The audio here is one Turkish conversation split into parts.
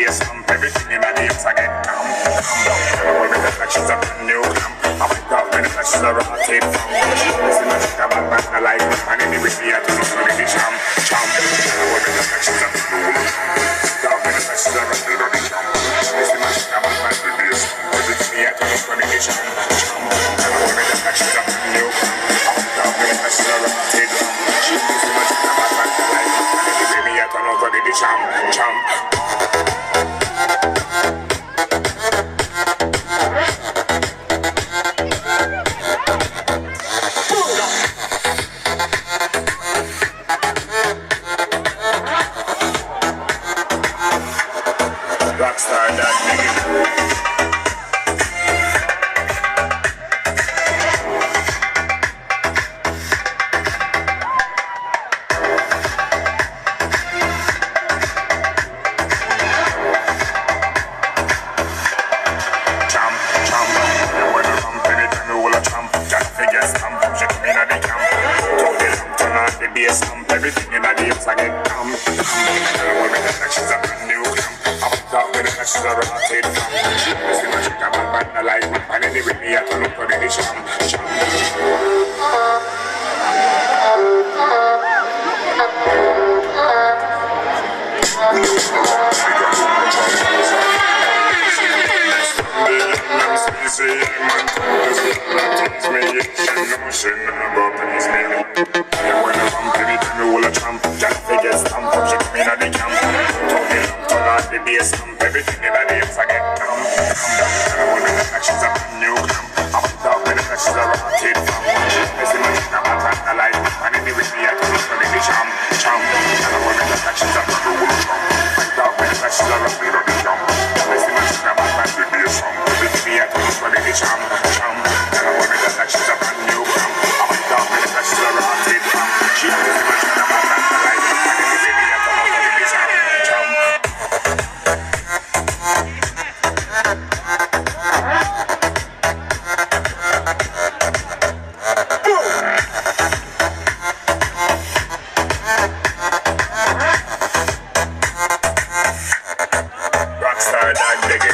bass stamp, everything in the hips I get calm. When the reflections are brand new clamp, I wake up when the reflections are rotate from. Listen to the bad man, I like it, and anyway, I don't know when the champ. When the reflections are brand new clamp, when the reflections are rotate on the champ. Listen to the bad man, the bass stamp, everything I don't know when the champ. When the reflections are brand new clamp, I wake up when the reflections are rotate from. Listen to the bad man, I like it, and anyway, I don't know when the champ. Rockstar that nigga. Everything in the hips I get calm. When the reflections are brand new clamp, I wake up when the reflections are rotate from. Listen to the bad man, I like it, and anyway, I don't know for the champ. Everything in the hips I get calm. When the reflections are brand new clamp, I wake up when the reflections are rotate from. Listen to the bad man, I like it, and anyway, I don't know for the champ. When the reflections are brand new clamp, I wake up when the reflections are rotate on the champ. Listen to the bad man, the bass stamp, everything I don't know for the champ. When the reflections are brand new clamp, I wake up when the reflections are rotate from. Listen to the bad man, I like it, and anyway, I don't know for the champ. Rockstar dog nigga.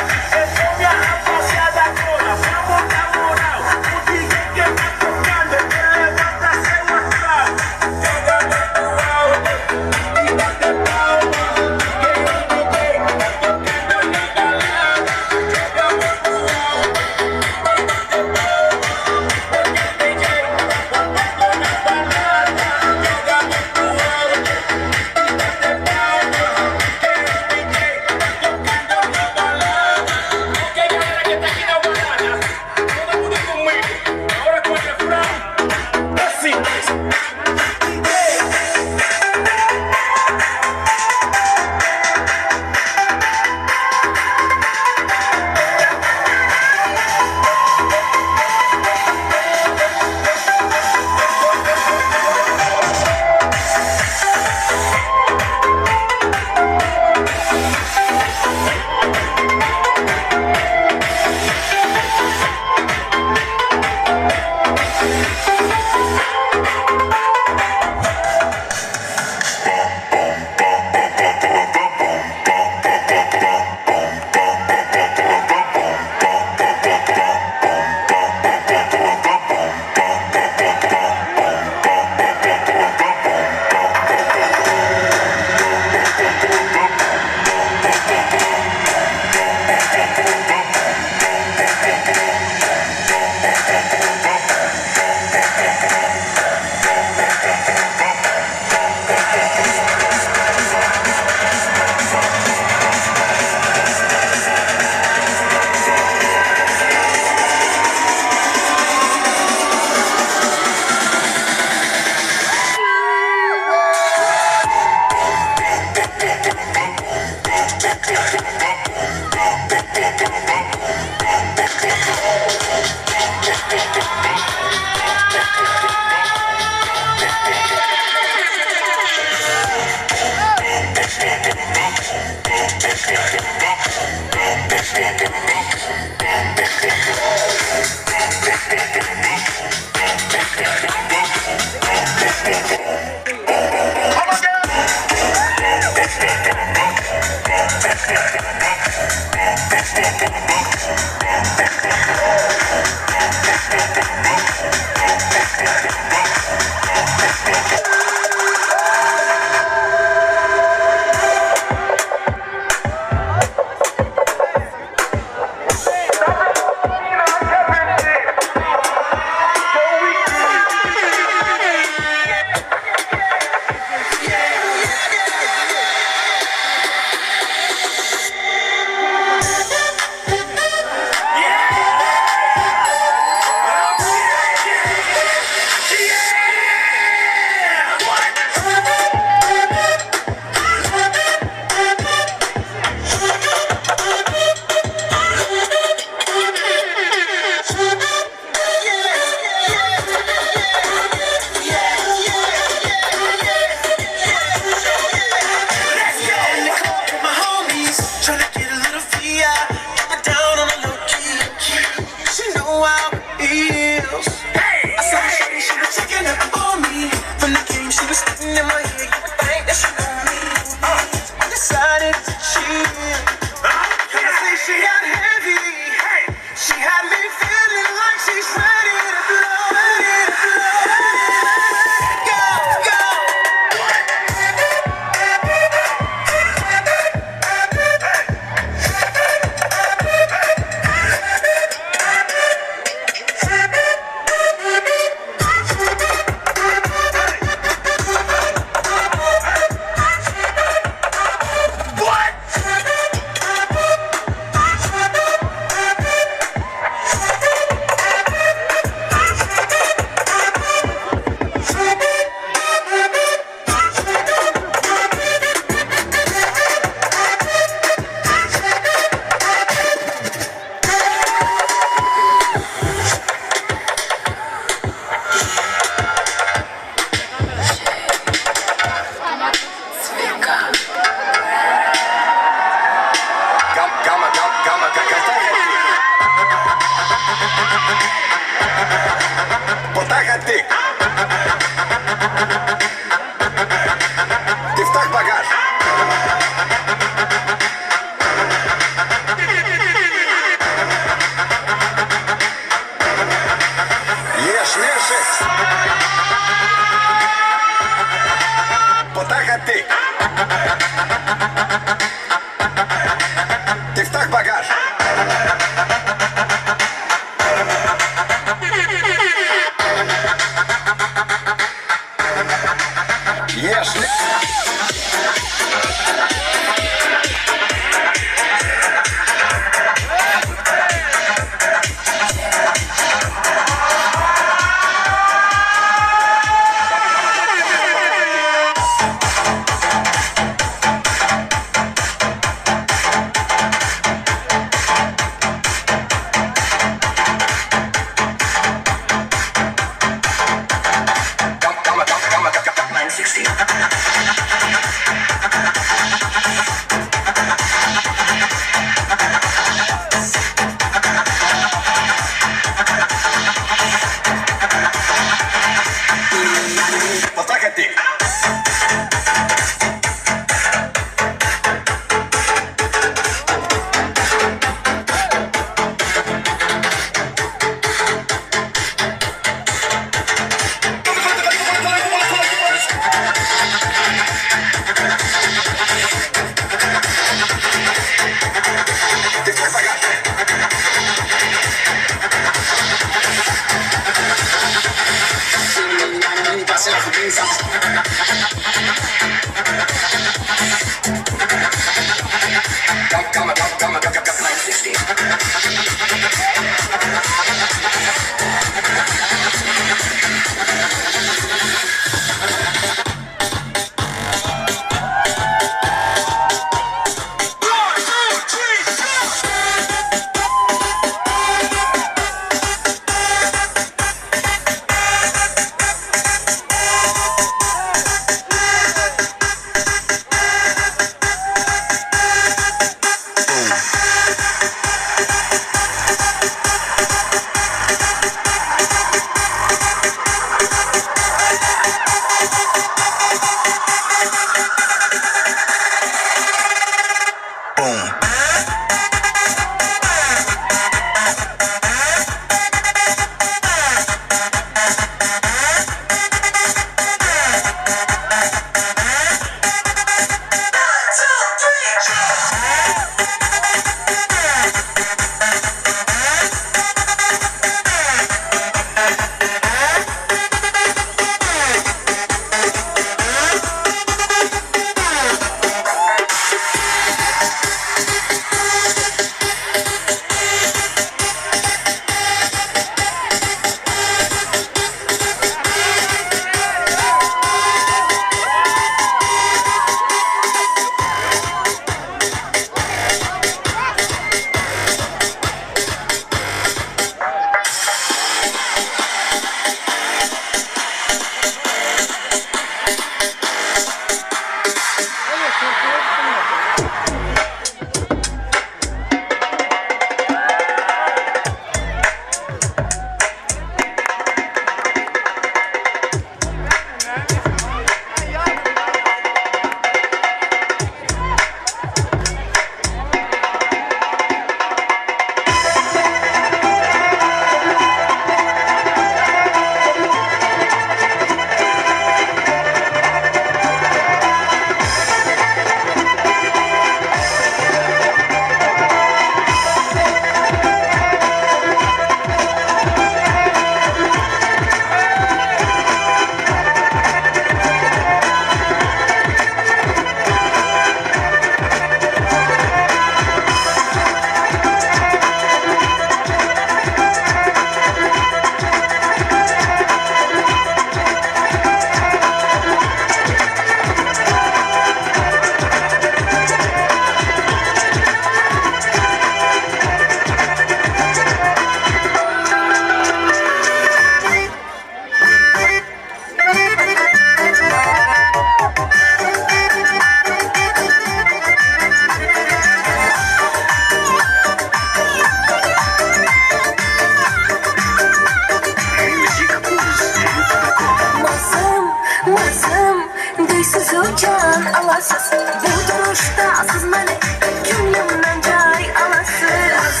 deysiz ucan alasız. Bu duruşta siz məni könlümden cay alasız.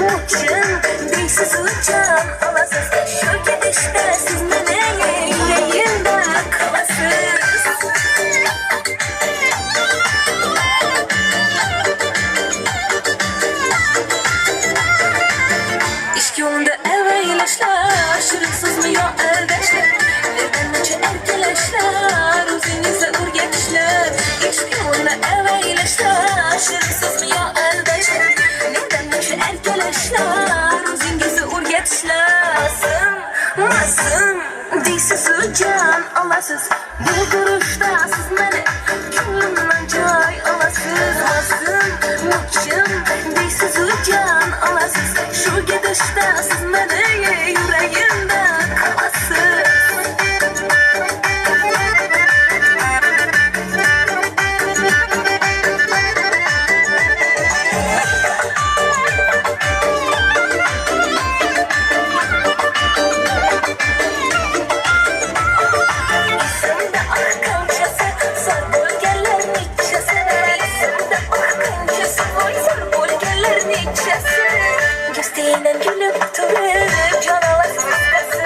Uçun deysiz ucan alasız. Şu gidişte siz məni yüreğimde kalasız. İşk yolunda eveyleşler, şirin sızmıyor eldeşler. Nereden neçe erkeleşler, uzunizə ur geçişler. İşk yolunda eveyleşler, şirin sızmıyor eldeşler. Nereden neçe erkeleşler, uzunizə ur geçişler. Masın, deysiz ucan alasız. Bu duruşta siz məni könlümden cay alasız. Masın, uçun, deysiz ucan alasız. Şu gidişte siz məni yüreğimde kalasız. İsimde akıncası, zor bölgelerin içesi. İsimde akıncası, zor bölgelerin içesi. Gösteğinden gülüp durur, can alasız kası.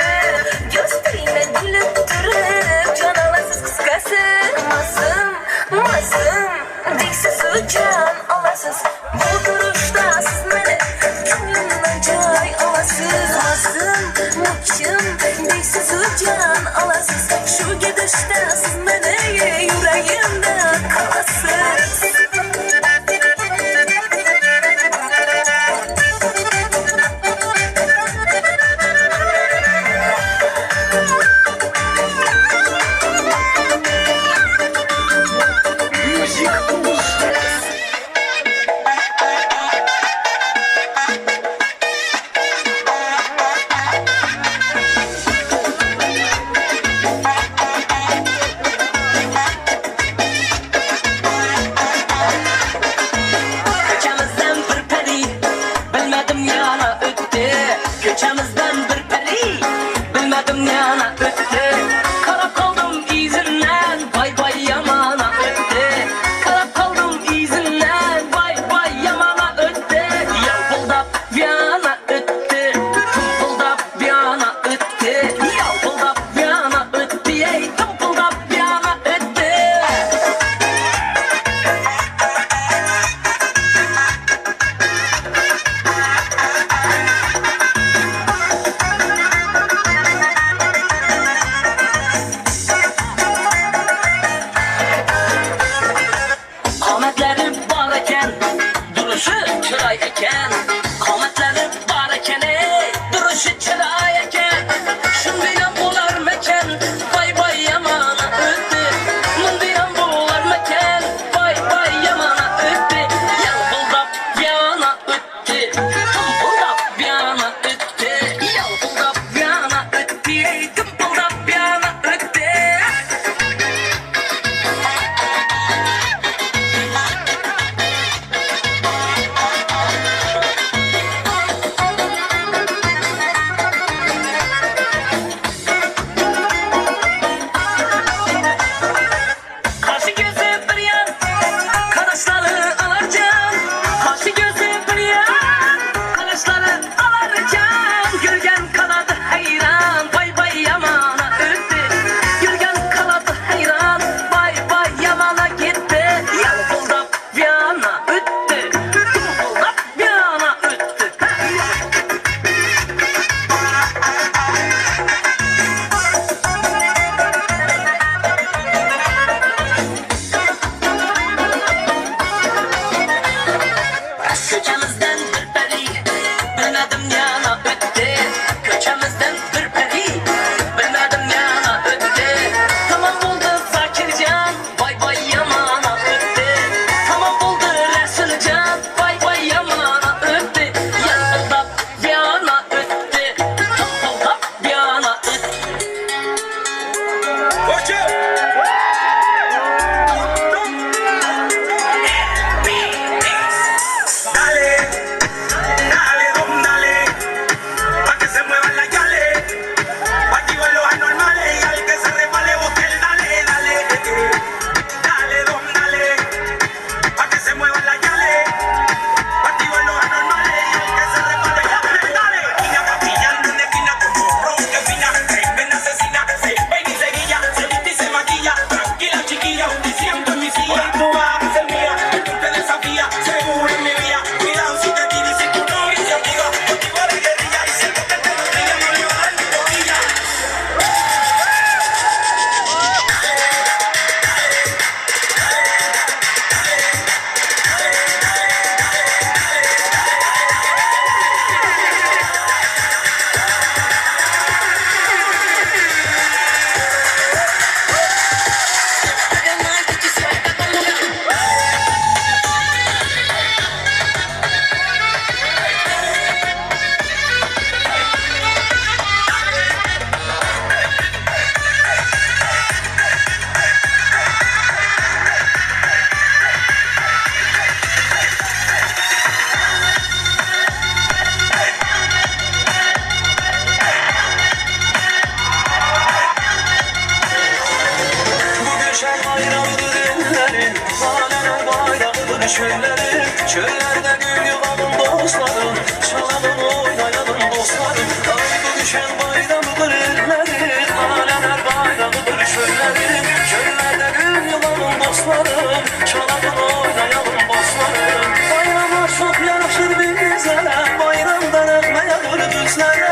bayrağıdır ellerin, laleler bayrağıdır çöllerin. Çöllerde gül yuvalım dostlarım, çalalım oynayalım dostlarım. Ayda düşen bayramıdır ellerin, laleler bayrağıdır çöllerin. Çöllerde gül yuvalım dostlarım, çalalım oynayalım dostlarım. Bayrama çok yaraşır bizlere, bayramdan öpmeyedir düzlere.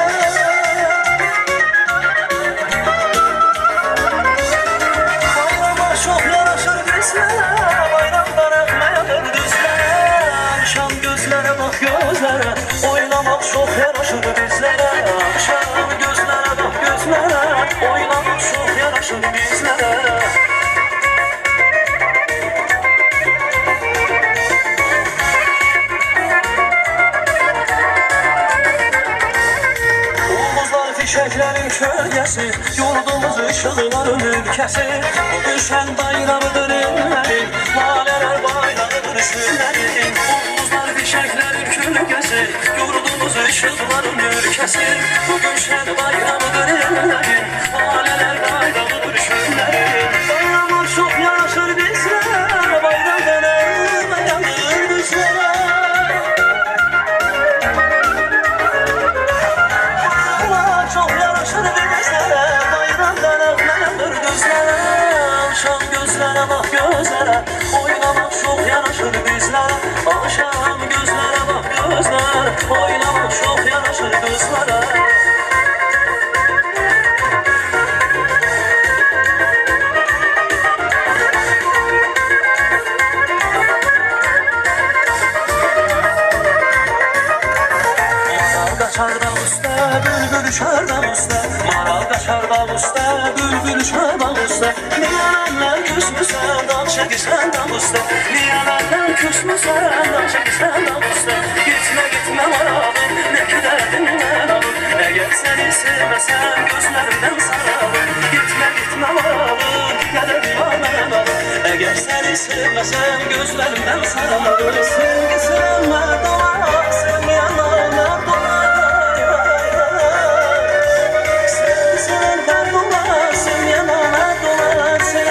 Çok yaraşır bizlere, bayramdan öpmeyedir düzlere. Akşam gözlere bak gözlere, oynamak çok yaraşır bizlere. Akşam gözlere bak gözlere, oynamak çok yaraşır bizlere. Ulduzlar fişeklerin kölgesi, yurdumuz ışıkların ülkesi. Bu düşen bayramıdır ellerin, laleler bayrağıdır şüllerin. Ulduzlar fişeklerin kölgesi, yurdumuz ışıkların ülkesi. Bu düşen bayramıdır ellerin, laleler bayrağıdır şüllerin. Bayrama çok yaraşır bizlere, bayramdan ölmeyedir düzlere. Çok yaraşır bizlere, bayramdan öpmeyedir düzlere. Akşam gözlere bak gözlere, oynamak çok yaraşır bizlere. Akşam gözlere bak gözlere, oynamak çok yaraşır bizlere. Kaçar da usta, bülbül uçar da usta. Maral kaçar da usta, bülbül uçar da usta. Niyalanlar küsmüsen, dal çekişen da usta. Niyalanlar küsmüsen, dal çekişen da usta. Gitme gitme maralım, ne ki derdinle alım. Eğer seni sevmesem gözlerimden saralım. Gitme gitme maralım, ne de divaneden alım. Eğer seni sevmesem gözlerimden saralım. Sevgi sevenler dolar, sevmeyenler dolar.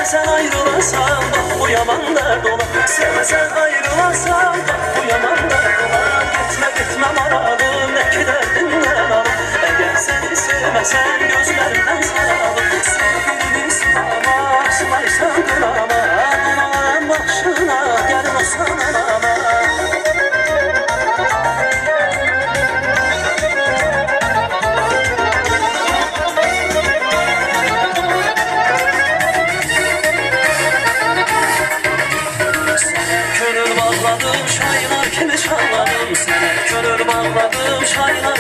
Sen ayrılarsan bak bu yaman dert ola. Sevmesen ayrılarsan bak bu yaman dert ola. Gitme gitme maralım, ne ki derdinden alım. Eğer seni sevmesen gözlerimden saralım. Sevgilini sılama, sılaysan kılama. Anaların başına gelin o sana ama. Gönül bağladım, şaylar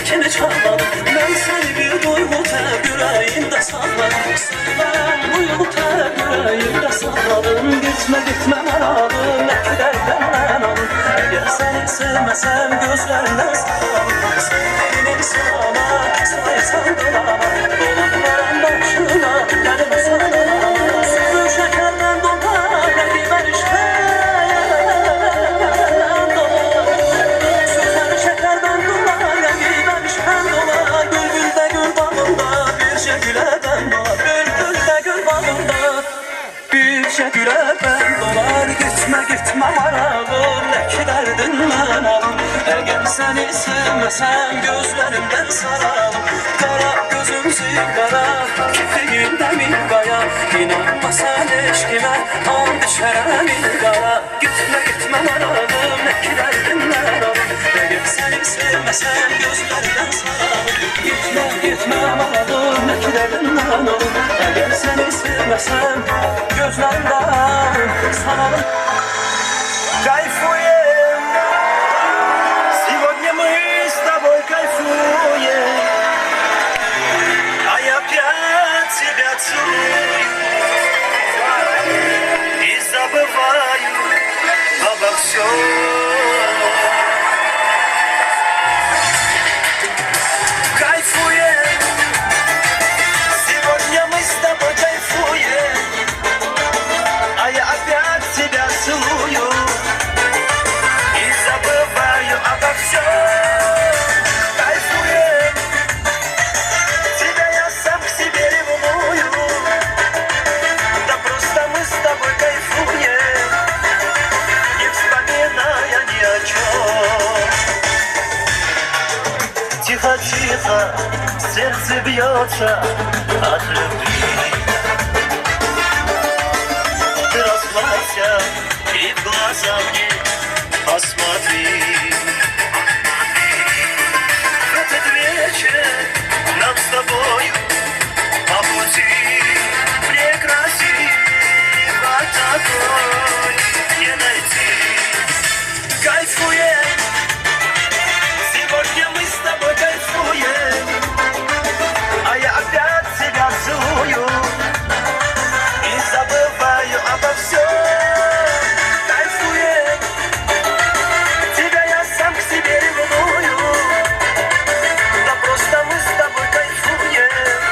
kimi çalmadım. Ben seni bir duygu tep yüreğimde sakladım. Seni bu yolu tep yüreğimde sakladım. Gitme gitme maralım, ne ki derden alım. Eğer seni sevmesem gözlerinden saralım. Sevgilini sılama, saysan kılama. Dolanların başına gelin o sana. Sütü şekerden dolar, ne ki ben işte. Güle ben dolar, gitme gitme maralım, ne ki derdinden alım. Eğer seni sevmesem gözlerimden saralım. Kara gözüm sigara, kirpiğimde min kaya. İnanma sen eşkime, an düşerem ilgara. Gitme gitme maralım, ne ki derdinden alım. Eğer seni sevmesem gözlerimden saralım. Gitme gitme maralım, ne ki derdinden alım. Eğer seni sevmesem gözlerimden saralım. Кайфуем, сегодня мы с тобой кайфуем, а я опять тебя целую и забываю обо всем. Кайфуем, сегодня мы с тобой кайфуем, а я опять тебя целую и забываю обо всем. Кайфуем, тебя я сам к себе ревную. Да просто мы с тобой кайфуем. сердце бьется от любви. Ты расслабься и в глаза мне посмотри. В этот вечер нам с тобою по пути прекрасиво такой не найти. Кайфуем, сегодня мы с тобой кайфуем, а я опять тебя целую и забываю обо всем. Кайфуем, тебя я сам к себе ревную, да просто мы с тобой кайфуем.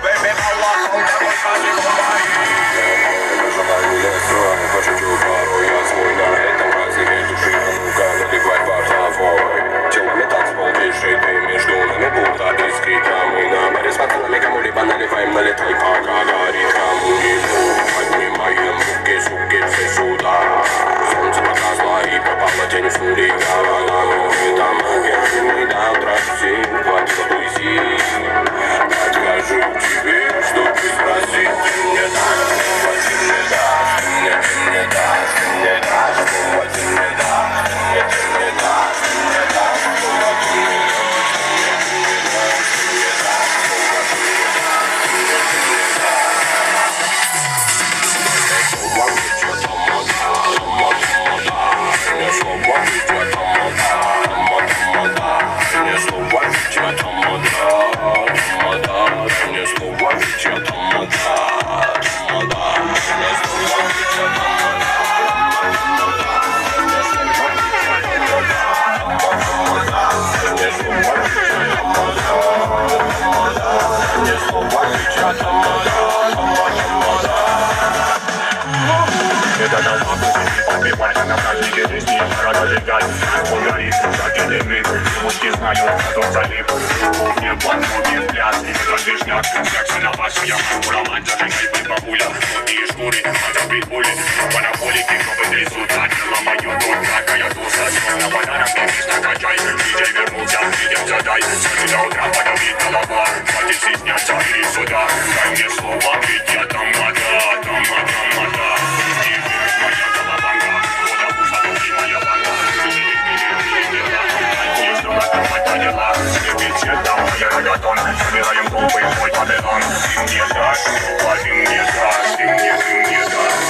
baby, mała, ona pokaże kochaj. Желание страны, пошучу порой я свой на этом празднике души. Ну-ка, наливай бортовой. Телами танцпол движет, ты между нами будто искрит. Мы на море с пацанами кому-либо наливаем, налетай, пока горит кому-нибудь. Поднимаем руки, суки, все сюда. Солнце погасло и попало тень, уснули головами. Там огонь, до утра все, хватит отуйси. Откажу тебе, что ты спросить, ты мне дашь, ты мне дашь, ты мне дашь, ты мне дашь, ты мне дашь, ты мне дашь, ты мне дашь, ты мне дашь. Это толпа будет побивать на празднике жизни, рада легать. Он горит, как и дымит, девушки знают, кто залив. Мне подходит пляс, это движняк, секса на вашу яму, роман, зажигай, бабуля. Крутые шкуры, это питбули, монохолики, копы трясутся, тело мое тут, такая туса. На подарок, конечно, качай, диджей вернулся, идем задай. Сегодня до утра подавит голова, хватит стесняться, иди сюда. Дай мне слово, ведь я тамада, тамада. Собираем группы, мой подеран. Ты мне дашь, ты мне дашь, ты мне дашь.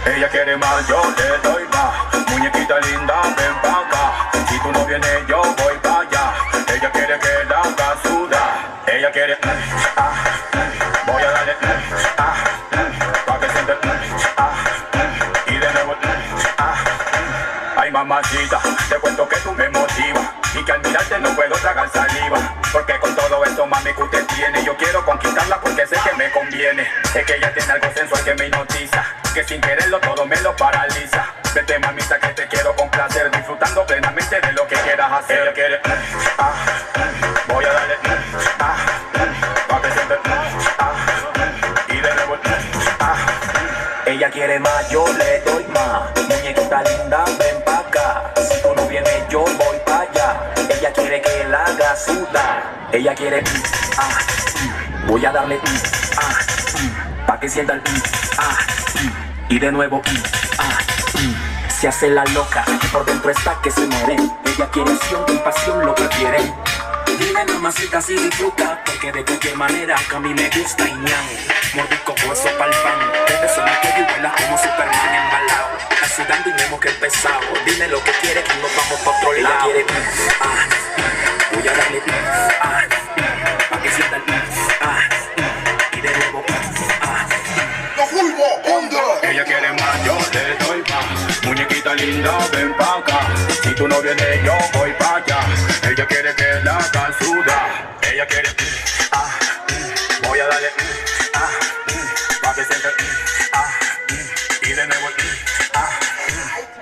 Ella quiere más, yo le doy más. Muñequita linda, ven pa' acá. Si tú no vienes, yo voy pa' allá. Ella quiere que la haga sudar. Ella quiere, voy a darle, pa' que siente, y de nuevo, ay mamacita, te cuento que tú me motivas. Y que al mirarte no puedo tragar saliva. Porque con todo esto, mami, que usted tiene, yo quiero conquistarla porque sé que me conviene. Es que ella tiene algo sensual que me hipnotiza, que sin quererlo todo me lo paraliza. Vete mamita que te quiero complacer, disfrutando plenamente de lo que quieras hacer. Ella quiere, voy a darle, pa' que siente, y de nuevo, Ella quiere más, yo le doy más. Muñequita linda, ven pa' acá. Si tú no vienes, yo voy pa' allá. Ella quiere que la haga sudar. Ella quiere, voy a darle, pa' que sienta el, y de nuevo, se hace la loca y por dentro está que se muere. Ella quiere acción y pasión, lo prefiere. Dime mamacita si disfruta, porque de cualquier manera que a mí me gusta y ñan. Mordisco hueso pa'l pan, desde su que y vuela como Superman embalado. Está sudando y vemos que es pesado. Dime lo que quiere que nos vamos pa' otro lado. Ella quiere, voy a darle, pa' que sienta el, y de nuevo, Ella quiere más, yo le doy más. Muñequita linda, ven pa' acá. Si tú no vienes, yo voy pa' allá. Ella quiere que la haga sudar. Ella quiere, voy a darle, pa' que siente, y de nuevo,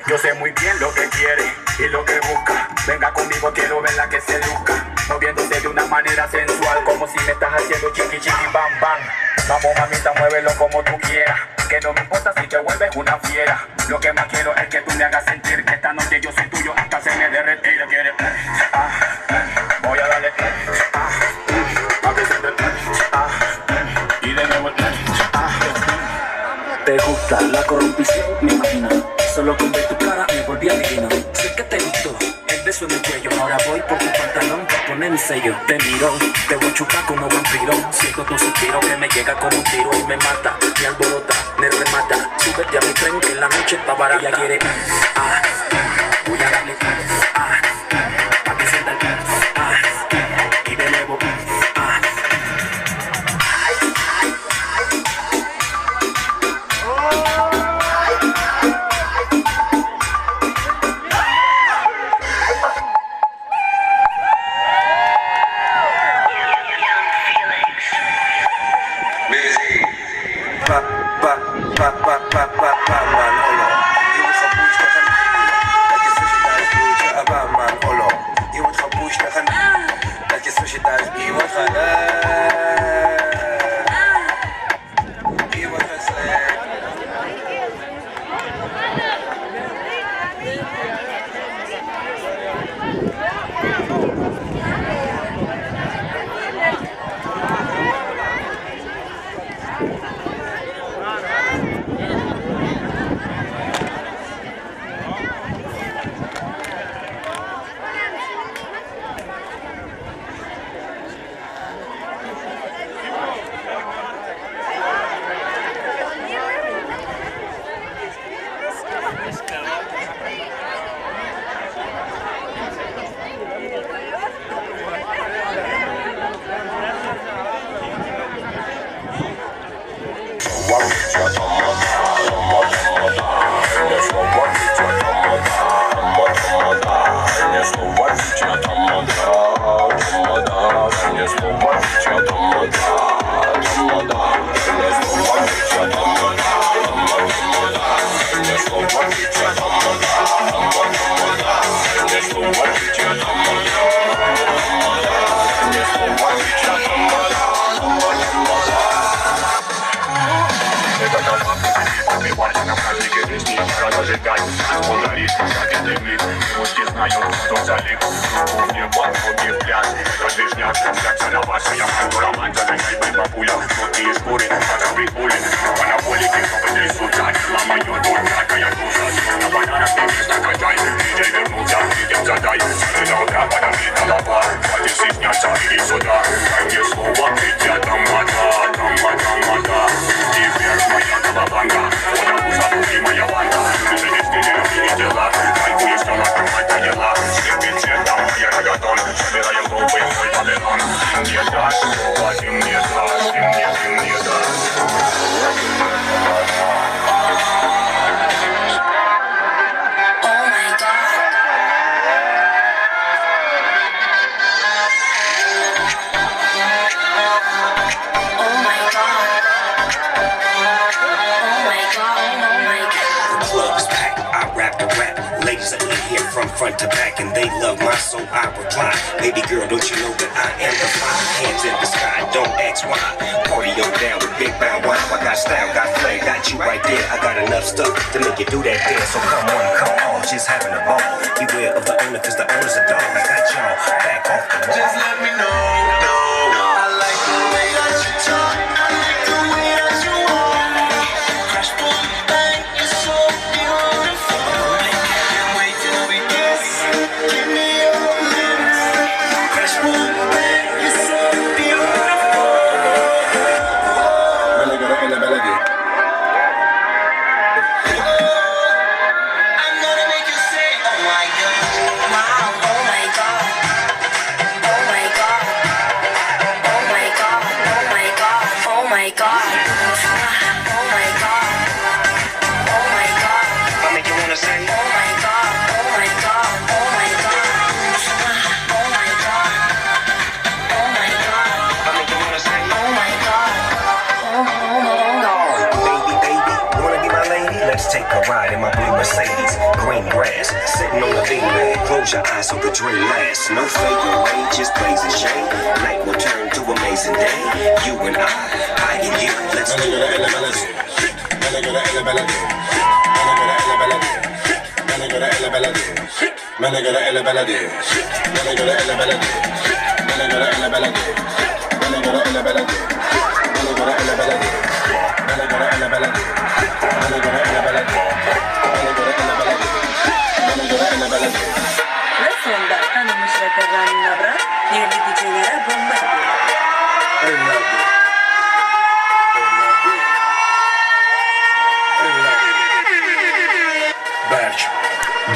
Yo sé muy bien lo que quiere y lo que busca. Venga conmigo, quiero verla que se luzca. Moviéndose de una manera sensual, como si me estás haciendo chiqui chiqui bam bam. Vamos mamita, muévelo como tú quieras. Que no me importa si te vuelves una fiera. Lo que más quiero es que tú me hagas sentir que esta noche yo soy tuyo hasta se me derrete. Ella quiere, voy a darle, a que se y de nuevo, Te gusta la corrupción, me imagino. Solo con ver tu cara me volví adivino. Sé que te gustó el beso en el cuello. Ahora voy por tu pantalón para poner mi sello. Te miro, te voy a chupar como vampiro. Siento tu suspiro que me llega como un tiro y me mata, me alborota, me remata. Súbete a mi tren que la noche está barata. Ella quiere, voy a darle, pa' que sienta el, y de nuevo, front to back and they love my soul, I reply. Baby girl, don't you know that I am the fly? Hands in the sky, don't ask why. Party on down with Big Bow Wow. I got style, got flair, got you right there. I got enough stuff to make you do that dance. So come on, she's having a ball. Beware of the owner, cause the owner's a dog. I got y'all back off the wall. Just let me know, I like the way that you talk, I like the way that you walk. Crash, boom, bang, you're so beautiful. I can't wait till we kiss. Give me your lips. Crash, boom, bang, you're so beautiful. I'm gonna make you say, oh my God, wow, oh my God, oh my God. ride in my blue Mercedes, green grass, sitting on the beanbag. Close your eyes so the dream lasts. No fading away, just blazing shade. Night will turn to amazing day. You and I and you, let's do Ve sonunda tanınmış rapper Rami Nabra yerli DJ'lere bomba yapıyor. Berk,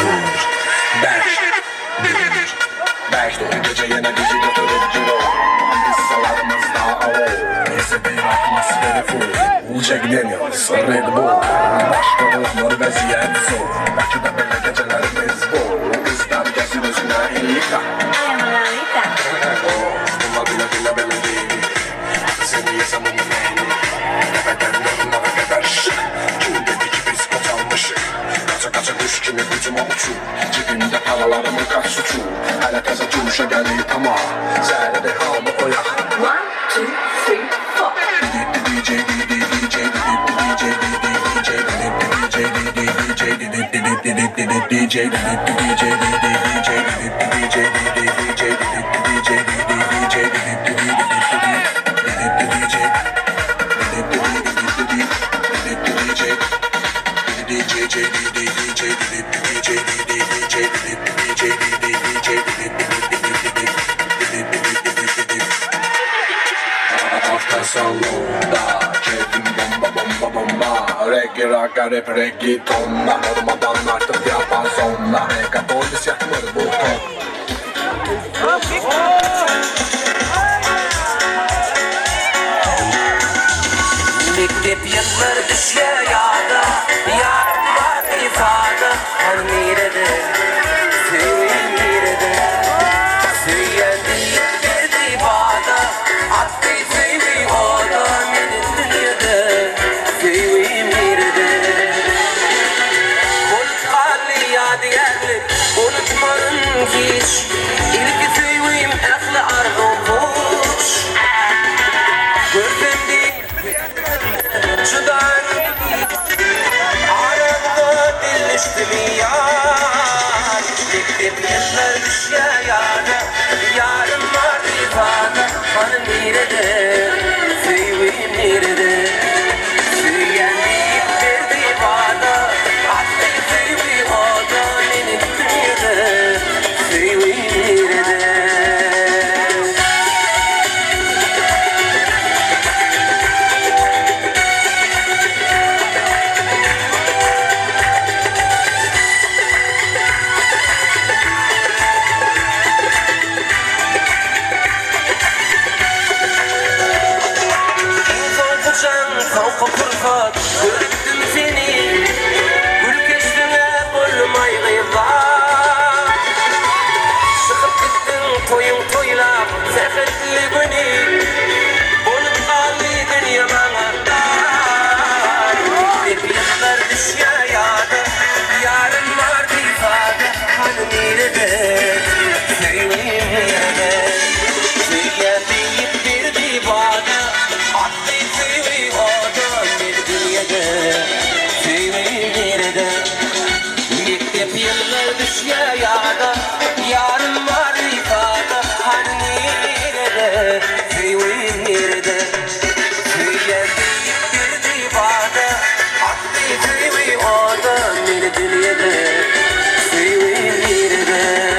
dur, Berk, dur. Berk de gece yine bizi götürür ciro. Biz salarımız daha avo. Neyse bir atmosferi full. Jack Daniels, Red Bull. Başka olmalı vaziyet zor. Belki de böyle gecelerimiz bol. Kızlar gelsin özüne illika. Ay amanita. Bunlar bile bile değil. Seni yaşamın neyini. Tepeden yorumlara kadar şık. Kim dedi ki biz koçalmışık. Kaça kuş kimi gücüme uçur. Cebimde paralarımın kaç suçu. Hele kaza cuşa geldi tamam. Zerre de kaldı oyak. 1, 2, 3, 4. Salonda keyfim bomba bomba Reggae ragga rap reggaetonda Olmadan artık yapazonda Megapolis yakmır bu ton. Mektep yılları düşüyor yağda Yarım var ifade Hani nerede Sevin nerede Söyleyen değil bir divada Attı sevin oda Benim dünyada Sevin nerede Unutkalli ya değerli Unutmanın hiç İlk sevin ehli arzu boş Gördüm değil Şudan Arada diliştim yar Mektep yıllar düşüyor yağda Yarım var ifade Hani nerede Sevim nerede Söyleyen deyip verdi bana Attı sevim o da Benim dünyada Sevim nerede Kalkıp fırkat gördüm seni Gül keşfine koymay gıylar Çıkıp gittin toyun toylap Sefetli günü Olup kaldı dünya bana dar Mektep yıllar düşüyor yağda Yarın var ifade Hani nerede Sevim nerede Söyleyen deyip bir divada Attı sevim oda bir dünyada Sevim nerede Mektep yıllar düşüyor yağda Yarın var ifade Hani nerede Sevim nerede Söyleyen deyip bir divada Attı sevim oda bir dünyada Sevim nerede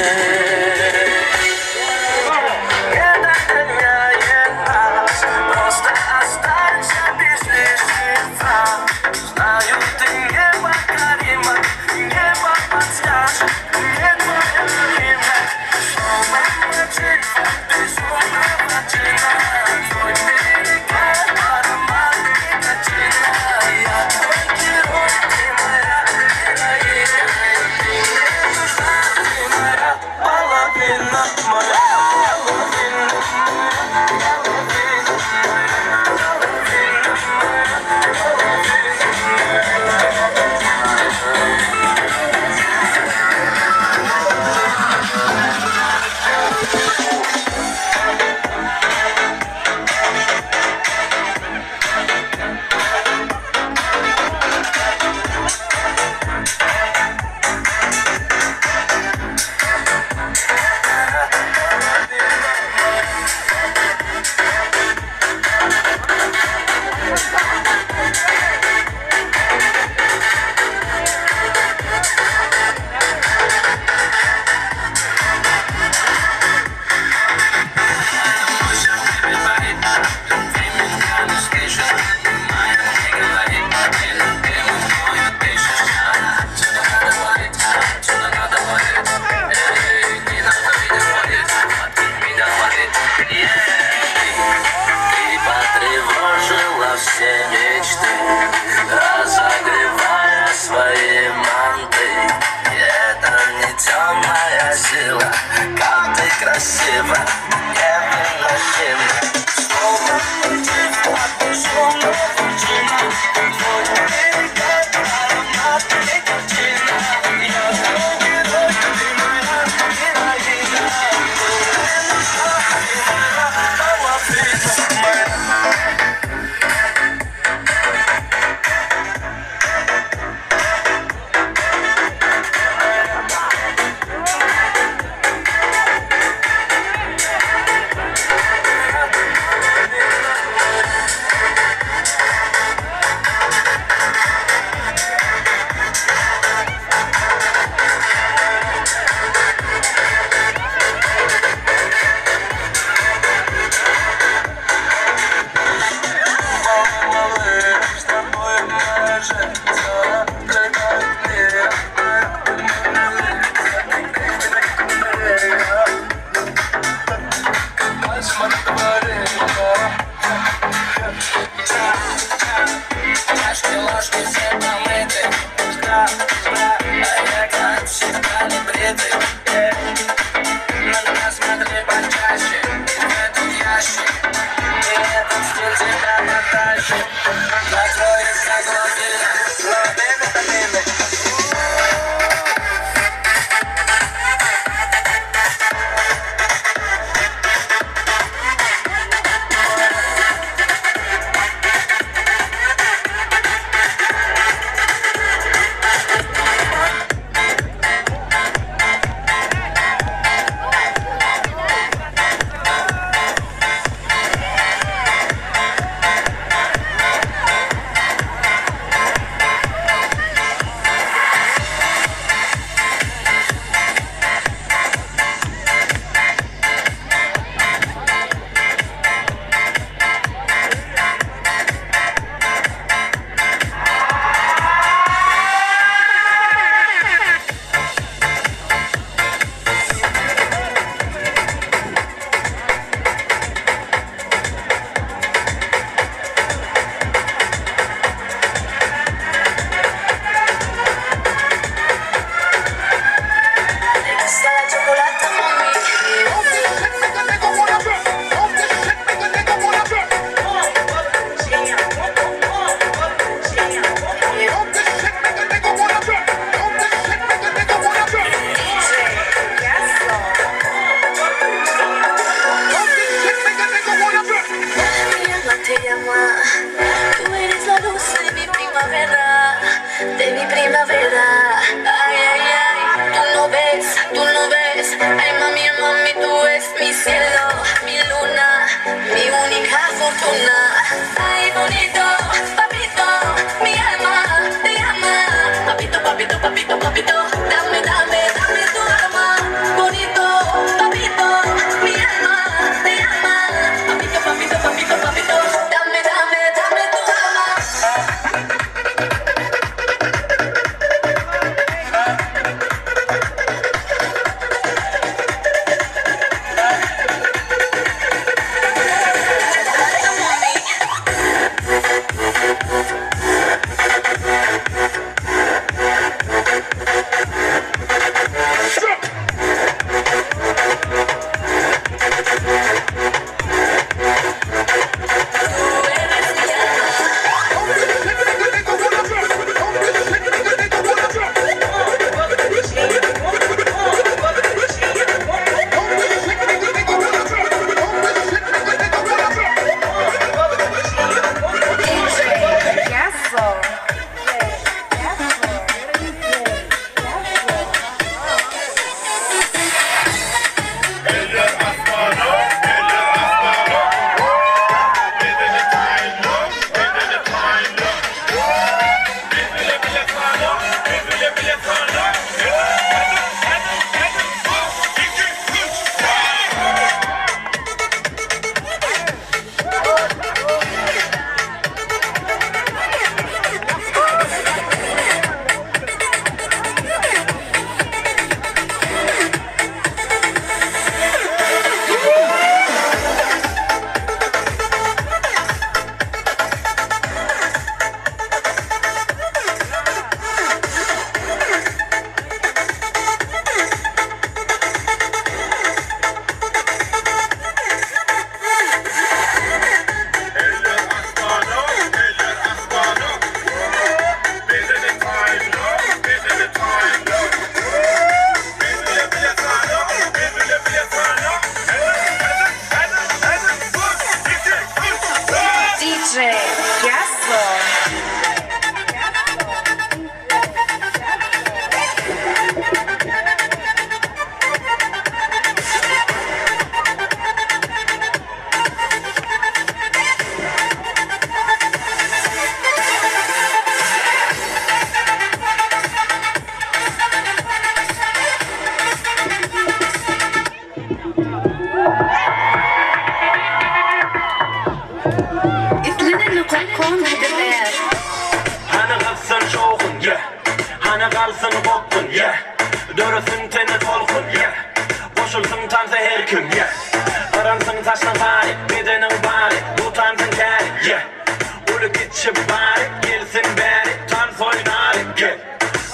Sana kalsın boktun yeah. Dörüsün teni tolkun yeah. Boşulsun tansa her kim yeah. Aransın taşla bari, bedenin bari. Bu tansın kari yeah. Ulu gitçi bari, gelsin bari. Tans oynari yeah.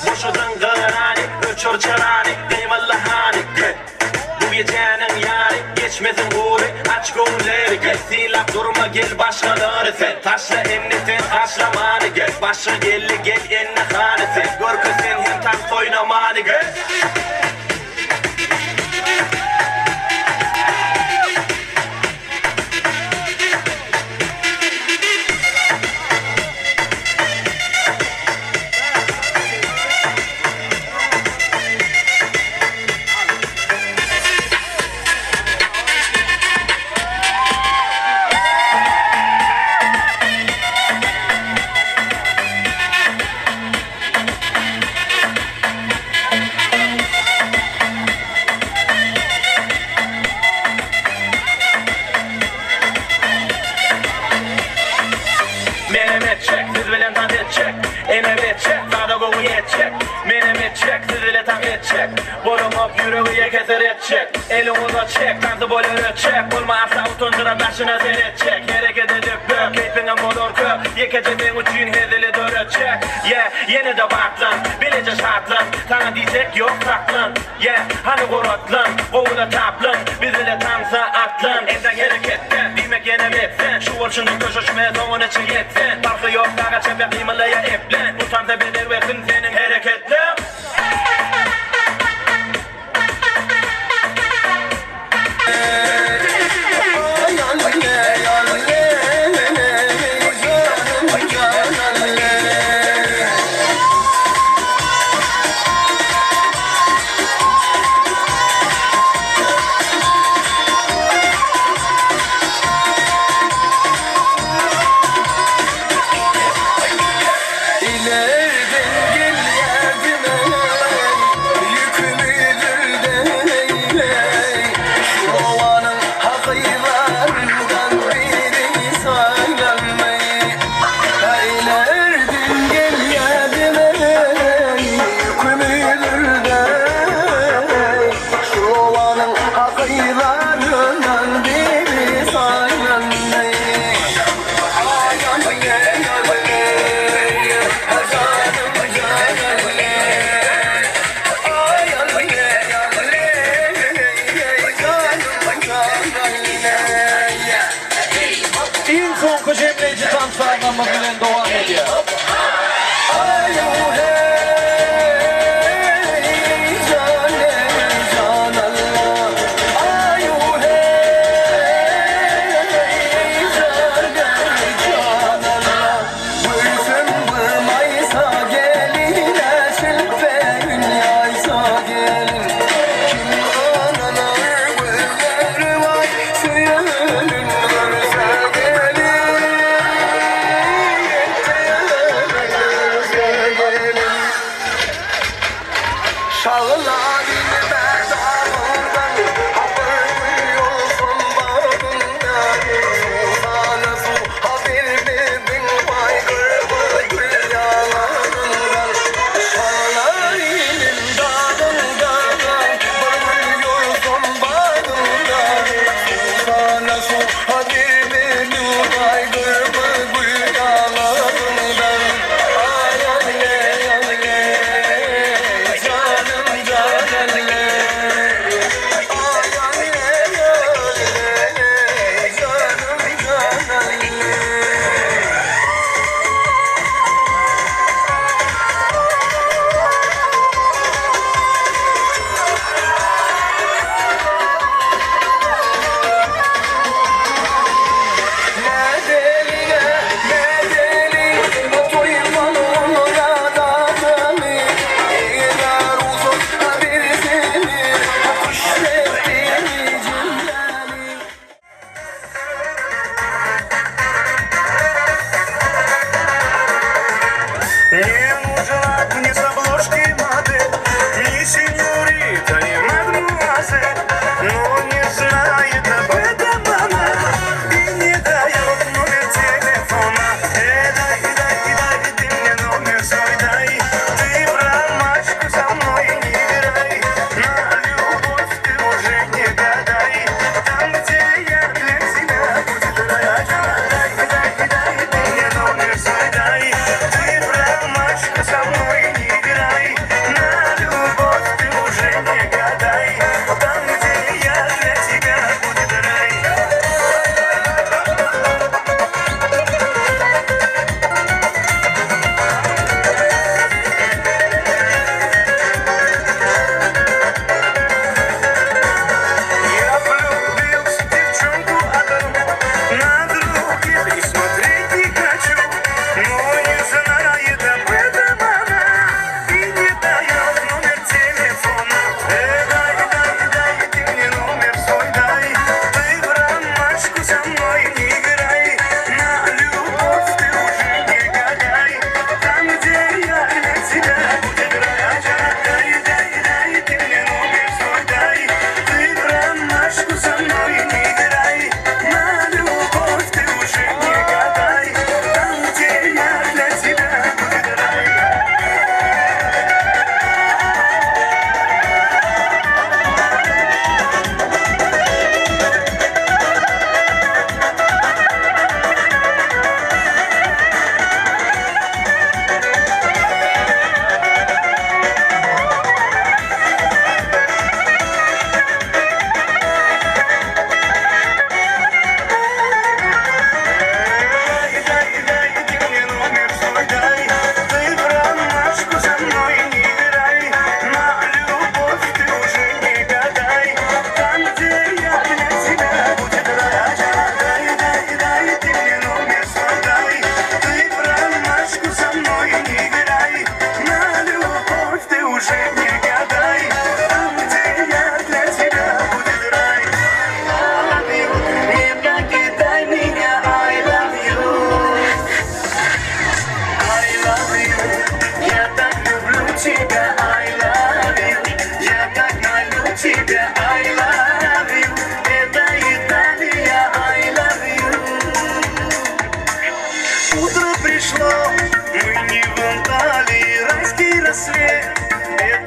Boşudun kırani, öçür çırani. Deymallahani yeah. Bu gecenin yari, geçmesin huri. Aç gönülleri gel, silap durma gel başkaları sen. Taşla emni sen, taşla mani gel. Başı gelli gel enne hani sen. Gör ki sen hem tans oynamani gel. Yüreğe keser edecek, elimize çek, tansı böyle ötecek. Olmazsa utundıra başına sen edecek. Hareket edip dök, keyfine molor kök. Yekeceğin uçun hezili dörecek. Yeah, yeni de baklan, bilece şartlan. Sana diyecek yok saklan. Yeah, hani korotlan, kovula taplan. Bizile tansa atlan, elden hareketten. Demek yenemezsen, şu olşunu köşüşmeye son için yetsen. Farkı yok, daha çepek imalaya eplen. Bu tansa belir versin senin hareketlen.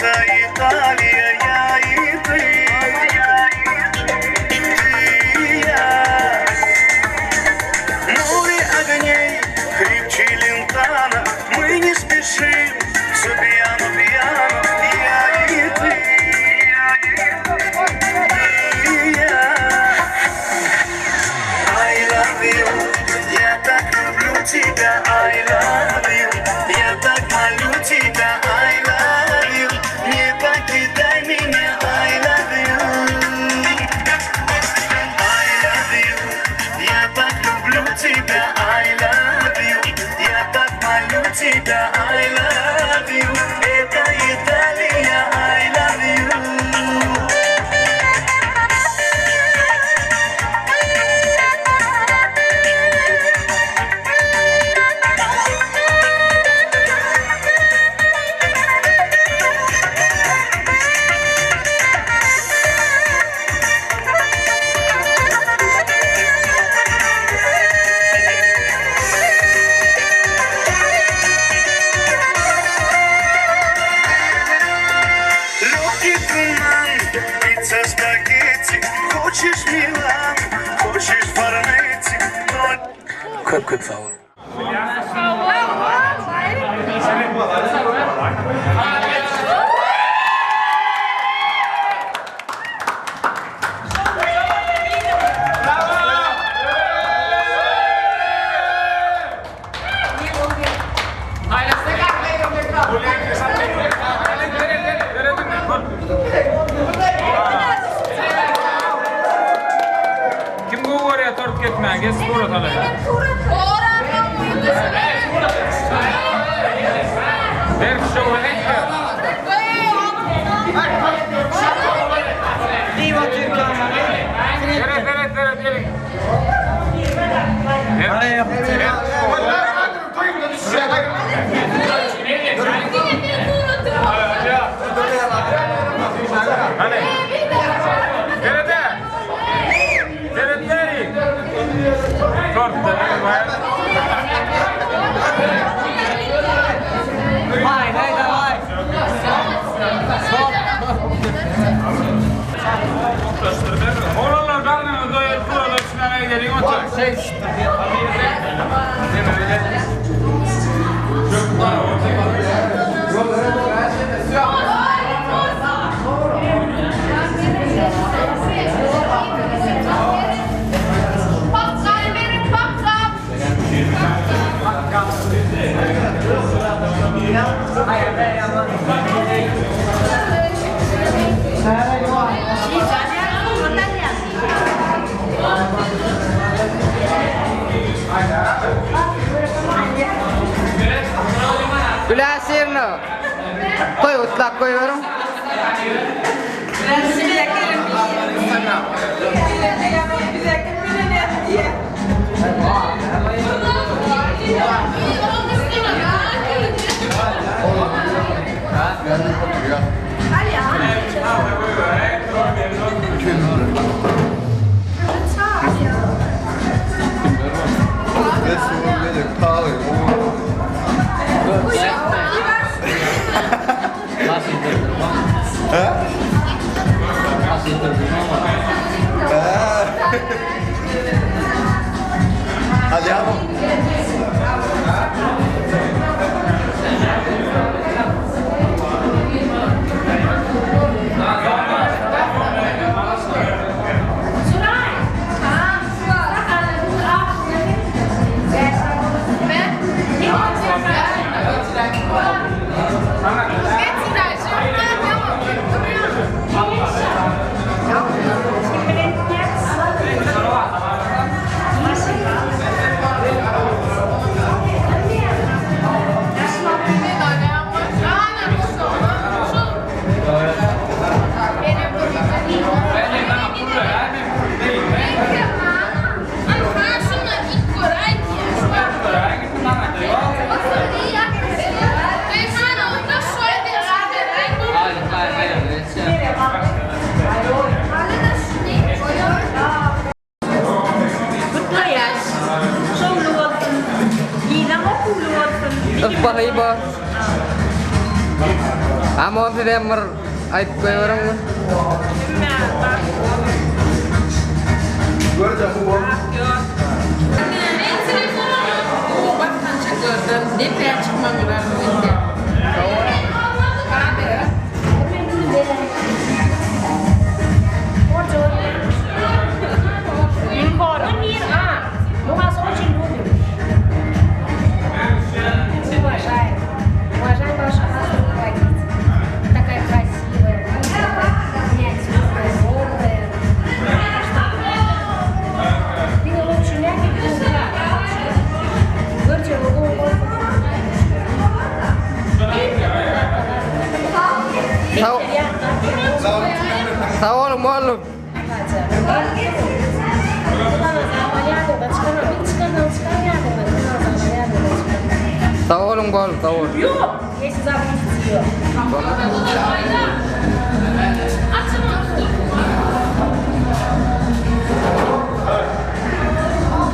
Это Италия, я и ты. Море огней, хрип Челентано. Мы не спешим, все пьяно-пьяно. Я и ты. I love you, я так люблю тебя. I love you, я так молю тебя. I love you, не покидай меня. I love you, I love you, я так люблю тебя. I love you, я так молю тебя. I love you, это Италия. I love you. Легкий туман, пицца, спагетти. Хочешь Милан, хочешь Форнетти, но Köp sağ olun. Kim bu oraya tort ketme, gez sonra talay. Der şu hekka. Tere. Oğlanlar karnını doyurup burada içine geliyor otur. Gülasirno. Koy ıslak koyuyorum. Hadi yapalım. Ipah iba. Ama o bir emir ayıp koyuyorum mu? Такая красивая, миниатюрная, желтая. Видела лучше мягкий, говорите, Sağ olun oğlum. Sağ olun oğlum, sağ olun. Yok, если забудете ее.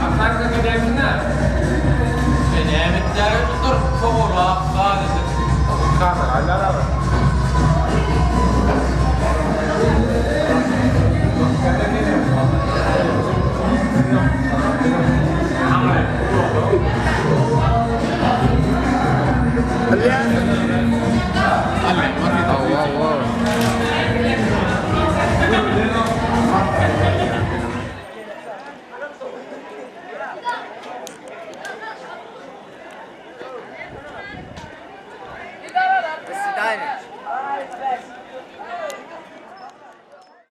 Akarsa gidersin ha. Beni emitler.